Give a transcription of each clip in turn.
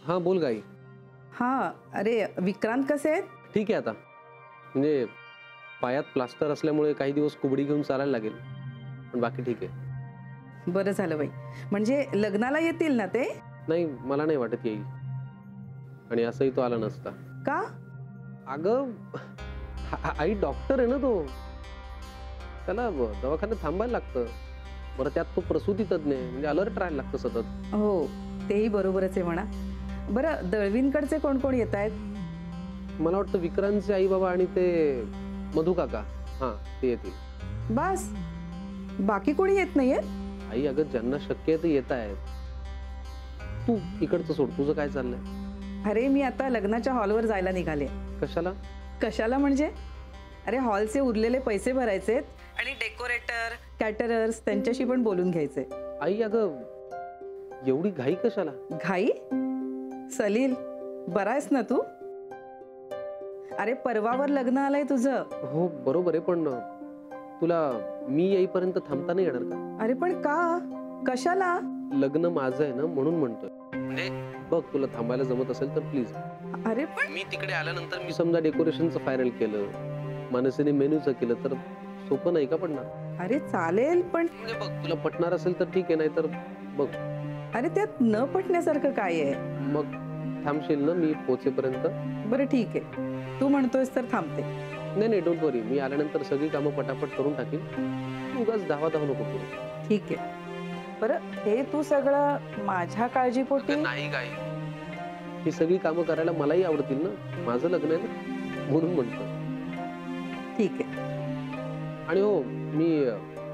हाँ बोल गाई. हाँ अरे विक्रांत कसे आहेत? ठीक आहे आता, म्हणजे पायात प्लास्टर असल्यामुळे काही दिवस कुबडी घेऊन चालायला लागेल, पण बाकी ठीक आहे. बरं झालं बाई, म्हणजे लग्नाला येतील ना ते? नाही मला नाही वाटत येईल, आणि असंही तो आला नसता. का? अगं आई डॉक्टर आहे ना तो, त्याला दवाखान्यात थांबायला लागतं. बरं त्यात तो प्रसूती तज्ञ आहे, म्हणजे अलर्ट राहायला लागतं सतत. हो तेही बरोबरच आहे म्हणा. बरं दळवींकडचे कोण कोण येत आहेत? मला वाटतं विक्रांतचे आई बाबा आणि ते मधु काका, हां ते येतील. बस, बाकी कोणी येत नाहीये? आई अगं ज्यांना शक्य आहे ते येत आहेत. तू इकडचं सोड, तुझं काय चाललंय? अरे मी आता लग्नाच्या हॉलवर जायला निघाले. कशाला? कशाला म्हणजे, अरे हॉलचे उरलेले पैसे भरायचेत आणि डेकोरेटर कॅटरर्स त्यांच्याशी पण बोलून घ्यायचे. आई अगं एवढी घाई कशाला? घाई? सलील बरा आहेस ना तू? अरे परवावर लग्न आलंय तुझं. हो बरोबर आहे, पण तुला मी येईपर्यंत थांबता नाही येणार का? अरे पण का, कशाला? लग्न माझं आहे ना म्हणून म्हणतोय. म्हणजे बघ तुला थांबायला जमत असेल तर प्लीज. अरे पण मी तिकडे आल्यानंतर मी समजा डेकोरेशनचं फायनल केलं, मानसीने मेन्यूचं केलं, तर सोपं नाही का पडणार? अरे चालेल पण म्हणजे बघ तुला पटणार असेल तर ठीक आहे, नाही तर बघ. अरे त्यात न पटण्यासारखं काय आहे? मग थांबशील ना मी पोहोचेपर्यंत? बरं ठीक आहे, तू म्हणतोयस तर थांबते. नाही नाही डोंट वरी, मी आल्यानंतर सगळी कामं पटापट करून टाकीन. उगाच धावा नको करू. ठीक आहे. बरं हे तू सगळं माझ्या काळजीपोटी? नाही काय, ही सगळी कामं करायला मलाही आवडतील ना, माझं लग्न आहे ना म्हणून म्हणतो. ठीक आहे. आणि हो मी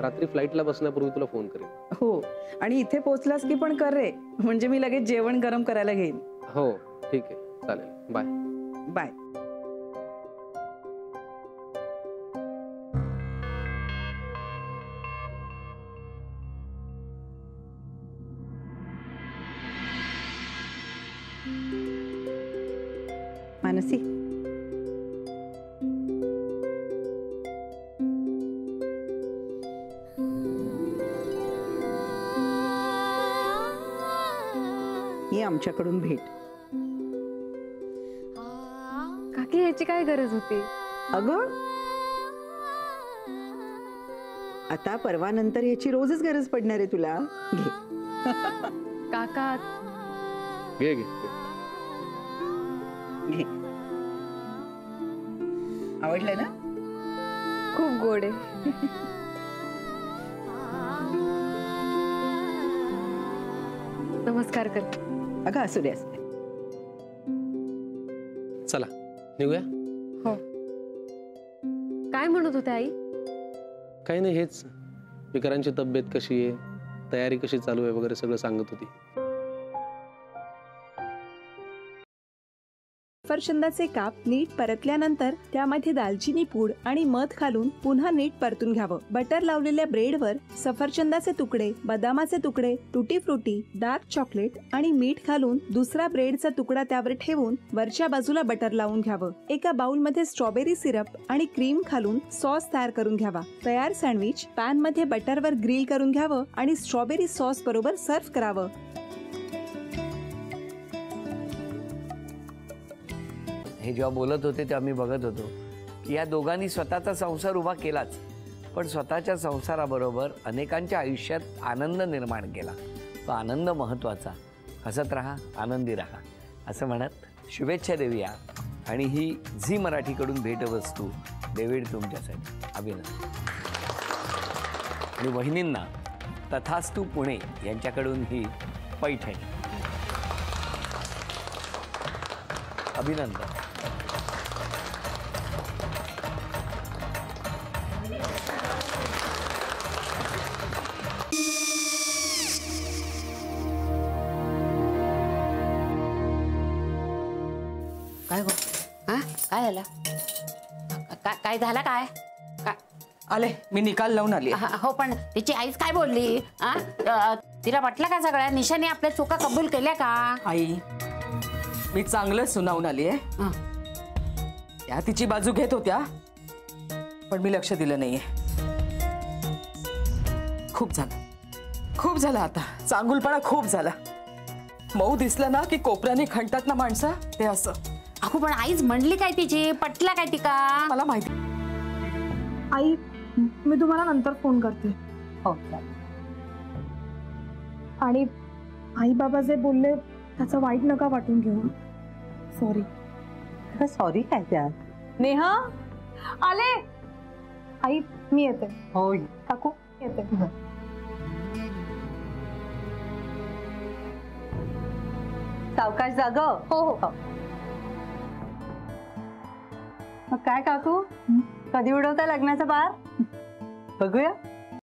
रात्री फ्लाईटला बसण्यापूर्वी तुला फोन करेन. हो आणि इथे पोहोचलास की पण कर रे, म्हणजे मी लगेच जेवण गरम करायला घेईन. हो ठीक आहे चालेल, बाय बाय. मानसी ही आमच्याकडून भेट. काकी याची काय गरज होती? अगं आता परवानंतर ह्याची रोजच गरज पडणार आहे तुला. घे. काका घे घे. घे. आवडलं ना? खूप गोड आहे. नमस्कार कर. अगं असू दे असू दे. चला निघूया. हो. काय म्हणत होते आई? काही नाही, हेच विक्रांतची तब्येत कशी आहे, तयारी कशी चालू आहे वगैरे सगळं सांगत होती. सफरचंदाचे काप नीट परतल्यानंतर त्यामध्ये दालचिनी पूड आणि मध घालून पुन्हा नीट परतून घ्यावं. बटर लावलेल्या ब्रेडवर सफरचंदाचे तुकडे, बदामाचे तुकडे, टुटी फ्रुटी, डार्क चॉकलेट आणि मीठ घालून दुसरा ब्रेडचा तुकडा त्यावर ठेवून वरच्या बाजूला बटर लावून घ्यावं. एका बाउलमध्ये स्ट्रॉबेरी सिरप आणि क्रीम घालून सॉस तयार करून घ्यावा. तयार सँडविच पॅन मध्ये बटरवर ग्रिल करून घ्यावं आणि स्ट्रॉबेरी सॉस बरोबर सर्व्ह करावं. हे जेव्हा बोलत होते तेव्हा मी बघत होतो की या दोघांनी स्वतःचा संसार उभा केलाच, पण स्वतःच्या संसाराबरोबर अनेकांच्या आयुष्यात आनंद निर्माण केला. तो आनंद महत्त्वाचा. हसत राहा, आनंदी राहा असं म्हणत शुभेच्छा देऊया. आणि ही झी मराठीकडून भेटवस्तू डेव्हिड तुमच्यासाठी. अभिनंदन. आणि वहिनींना तथास्तू पुणे यांच्याकडून ही पैठणी. अभिनंदन. काय गो? हा काय झालं? काय झालं? काय आले मी निकाल लावून आली. हो पण तिची आईच काय बोलली? तिला वाटलं का सगळ्या निशाने आपल्या चुका कबूल केल्या का? आई मी चांगलं सुनावून आली आहे. त्या तिची बाजू घेत होत्या पण मी लक्ष दिलं नाहीये. खूप झालं आता. चांगुलपणा खूप झाला. मऊ दिसलं ना की कोपऱ्याने खणतात ना माणसं, ते असं. अगो पण आईच म्हणली काय तिची, पटला काय तिका? मला माहिती. आई मी तुम्हाला नंतर फोन करते. हो आणि आई बाबा जे बोलले त्याचं वाईट नका वाटून घेऊ. सॉरी. सॉरी काय त्या? नेहा आले. आई मी येते. हो काकू येते. सावकाश जाग. हो हो. मग काय काकू, कधी उडवता लग्नाचा बार? बघूया.